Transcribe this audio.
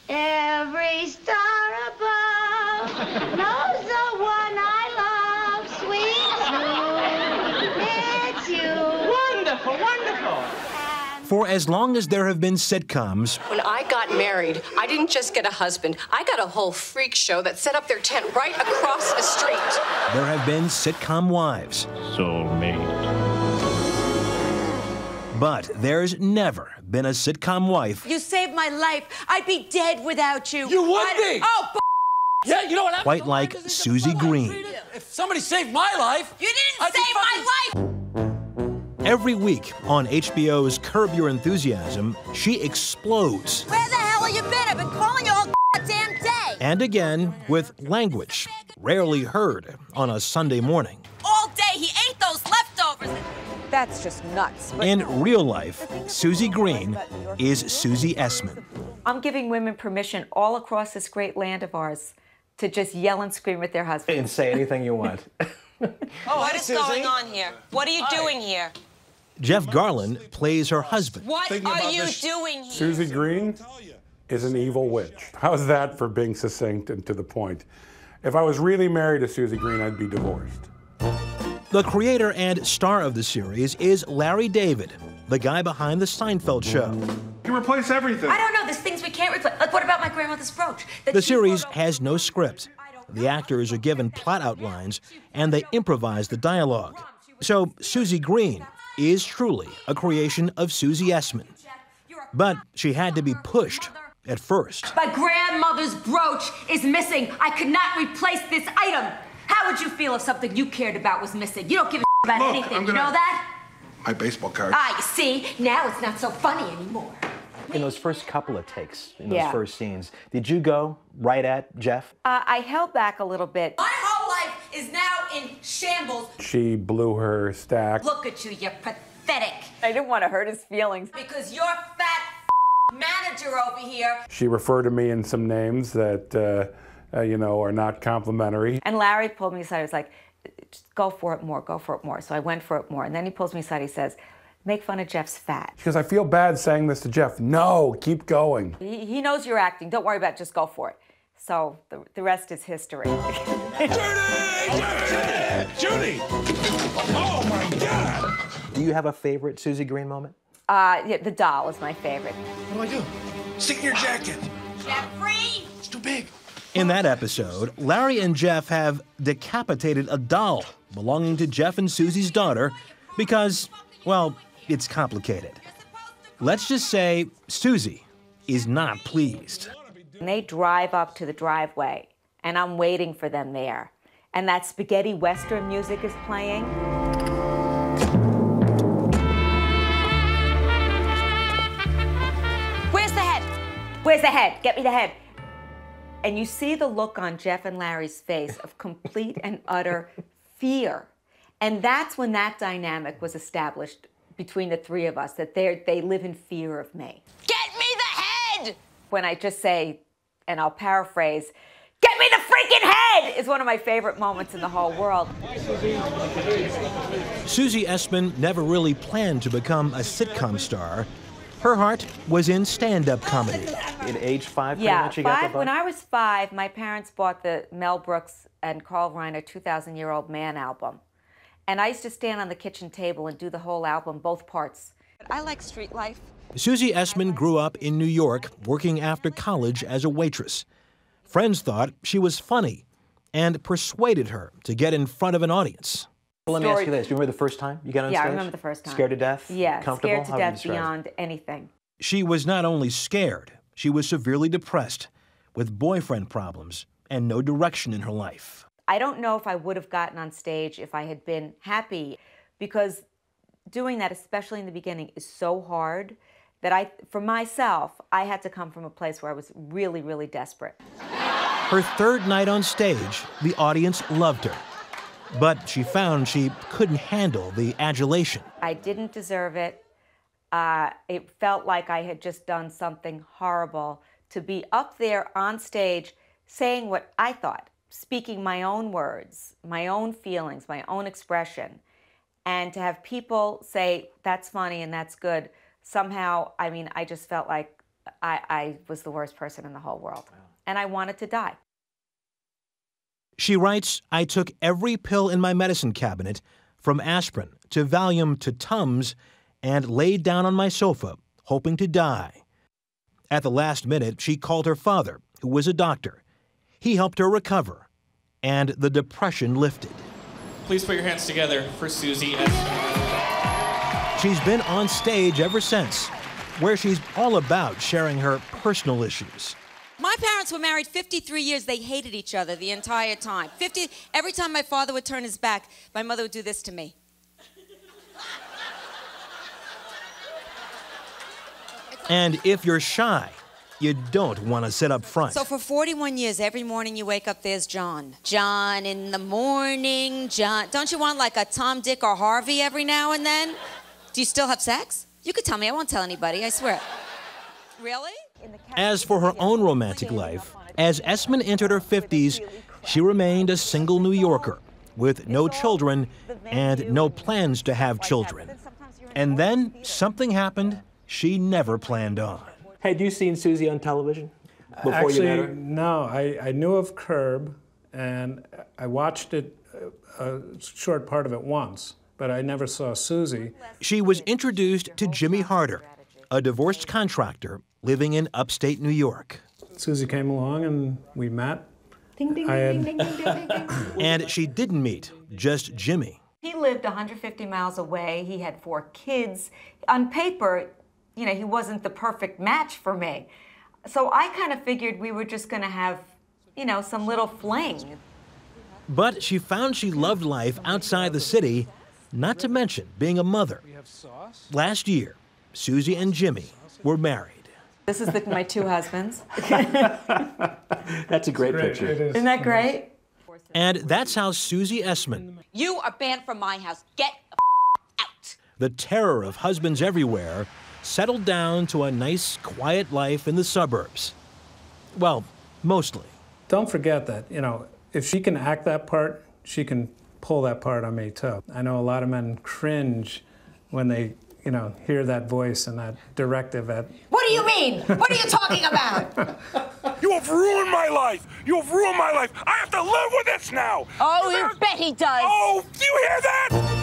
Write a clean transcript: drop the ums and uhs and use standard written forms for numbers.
Every star above knows the one I love, sweet Sue. It's you. Wonderful, wonderful. For as long as there have been sitcoms, when I got married, I didn't just get a husband. I got a whole freak show that set up their tent right across the street. there have been sitcom wives. Soulmate. But there's never been a sitcom wife You saved my life. I'd be dead without you. You would be. Oh, Yeah, you know what? quite like Suzy Green. If somebody saved my life, you didn't I'd be save my life. Every week on HBO's Curb Your Enthusiasm, she explodes. Where the hell have you been? I've been calling you all goddamn day. And again, with language rarely heard on a Sunday morning. All day he ate those leftovers. That's just nuts. In real life, Suzy Green is Suzy Essman. I'm giving women permission all across this great land of ours to just yell and scream at their husbands. And say anything you want. What is going on here? What are you doing here? Jeff Garlin plays her husband. What are you doing here? Suzy Green is an evil witch. How's that for being succinct and to the point? If I was really married to Suzy Green, I'd be divorced. The creator and star of the series is Larry David, the guy behind the Seinfeld show. You can replace everything. I don't know. There's things we can't replace. Like, what about my grandmother's brooch? The series has no script. The actors are given plot outlines, and they improvise the dialogue. So Suzy Green is truly a creation of Suzy Essman. But she had to be pushed at first. My grandmother's brooch is missing. I could not replace this item. How would you feel if something you cared about was missing? You don't give a about anything. You know that? My baseball card. Ah, you see? Now it's not so funny anymore. In those first couple of takes, in those Yeah. first scenes, did you go right at Jeff? I held back a little bit. My whole life is now in shambles. She blew her stack. Look at you, you're pathetic. I didn't want to hurt his feelings. Because your fat manager over here. She referred to me in some names that, are not complimentary. And Larry pulled me aside. He was like, just go for it more, go for it more. So I went for it more. And then he pulls me aside. He says, make fun of Jeff's fat. Because I feel bad saying this to Jeff. No, keep going. He knows you're acting. Don't worry about it. Just go for it. So the rest is history. Judy! Oh my God! Do you have a favorite Suzy Green moment? Yeah, the doll is my favorite. What do I do? Stick in your jacket. Jeffrey! It's too big. In that episode, Larry and Jeff have decapitated a doll belonging to Jeff and Suzy's daughter because, well, it's complicated. Let's just say Suzy is not pleased. And they drive up to the driveway, and I'm waiting for them there. And that spaghetti western music is playing. Where's the head? Where's the head? Get me the head. And you see the look on Jeff and Larry's face of complete and utter fear. And that's when that dynamic was established between the three of us, that they live in fear of me. Get me the head! When I just say, and I'll paraphrase, get me the freaking head, is one of my favorite moments in the whole world. Suzy Essman never really planned to become a sitcom star. Her heart was in stand-up comedy. At age 5, pretty Yeah, much you got the bug? when I was 5, my parents bought the Mel Brooks and Carl Reiner 2,000-Year-Old Man album. And I used to stand on the kitchen table and do the whole album, both parts. I like street life. Suzy Essman grew up in New York, working after college as a waitress. Friends thought she was funny and persuaded her to get in front of an audience. Well, let me ask you this. Do you remember the first time you got on stage? Yeah, I remember the first time. Scared to death? Yeah, Comfortable? scared to How would you death describe it? beyond anything. She was not only scared, she was severely depressed, with boyfriend problems and no direction in her life. I don't know if I would have gotten on stage if I had been happy, because doing that, especially in the beginning, is so hard that for myself, I had to come from a place where I was really, really desperate. Her third night on stage, the audience loved her. But she found she couldn't handle the adulation. I didn't deserve it. It felt like I had just done something horrible to be up there on stage saying what I thought, speaking my own words, my own feelings, my own expression, and to have people say, that's funny and that's good. Somehow, I mean, I just felt like I was the worst person in the whole world. And I wanted to die. She writes, I took every pill in my medicine cabinet, from aspirin to Valium to Tums, and laid down on my sofa, hoping to die. At the last minute, she called her father, who was a doctor. He helped her recover, and the depression lifted. Please put your hands together for Suzy Essman. She's been on stage ever since, where she's all about sharing her personal issues. My parents were married 53 years. They hated each other the entire time. Every time my father would turn his back, my mother would do this to me. And if you're shy, you don't want to sit up front. So for 41 years, every morning you wake up, there's John. John in the morning, John. Don't you want like a Tom, Dick, or Harvey every now and then? Do you still have sex? You could tell me. I won't tell anybody, I swear. Really? As for her own romantic life, as Essman entered her 50s, she remained a single New Yorker with no children and no plans to have children. And then something happened she never planned on. Had you seen Suzy on television before you met her? No. I knew of Curb, and I watched it, a short part of it once, but I never saw Suzy. She was introduced to Jimmy Harder, a divorced contractor living in upstate New York. Suzy came along and we met. Ding, ding, ding, ding, ding, ding, ding. And she didn't meet just Jimmy. He lived 150 miles away. He had 4 kids. On paper, you know, he wasn't the perfect match for me. So I kind of figured we were just going to have, you know, some little fling. But she found she loved life outside the city, not to mention being a mother. Last year, Suzy and Jimmy were married. This is my 2 husbands. That's a great picture. Isn't that great? And that's how Suzy Essman, You are banned from my house. Get out. the terror of husbands everywhere, settled down to a nice, quiet life in the suburbs. Well, mostly. Don't forget that, you know, if she can act that part, she can pull that part on me too. I know a lot of men cringe when they, you know, hear that voice and that directive at... What do you mean? What are you talking about? You have ruined my life! You have ruined my life! I have to live with this now! Oh, you bet he does. Oh, do you hear that?